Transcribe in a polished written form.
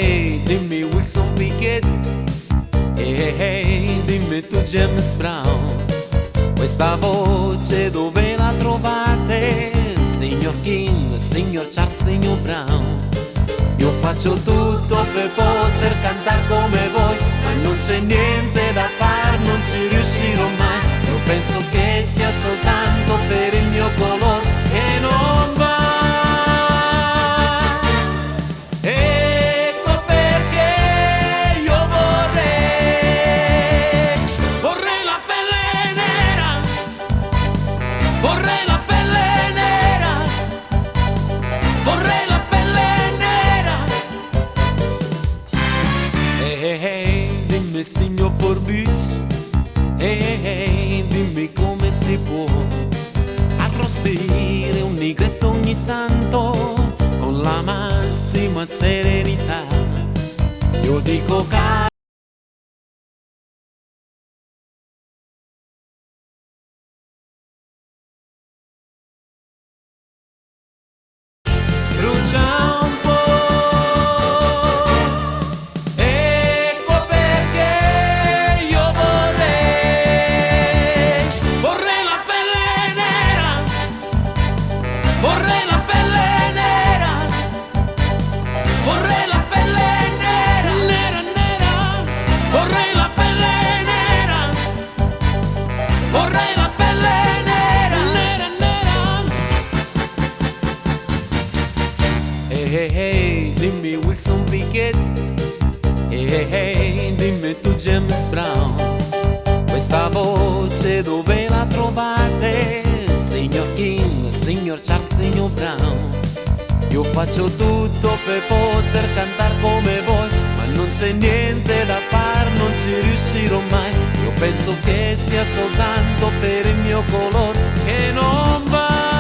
hey, dimmi Wilson Pickett, hey, dimmi tu James Brown. Questa voce dove la trovate? Signor King, signor Charles, signor Brown. Io faccio tutto per poter cantare come voi, ma non c'è niente da fare, non ci riuscirò mai. Io penso che sia soltanto per il mio colore che non va. Ecco perché io vorrei la pelle nera, vorrei la pelle nera, vorrei la pelle nera. Hey, dimmi signor Forbes, hey, dimmi come si può arrostire un nigretto ogni tanto con la massima serenità. Io dico brucia un po'. Ecco perché io vorrei la pelle nera, vorrei la pelle nera, vorrei la pelle nera, nera, nera, vorrei la pelle nera, vorrei la pelle nera, nera, nera. Hey, hey, dimmi Wilson Pickett, hey, dimmi tu James Brown. Questa voce dove la trovate? Signor King, signor Charles, signor Brown. Io faccio tutto per poter cantare come voi, ma non c'è niente da fare, non ci riuscirò mai. Io penso che sia soltanto per il mio colore che non va.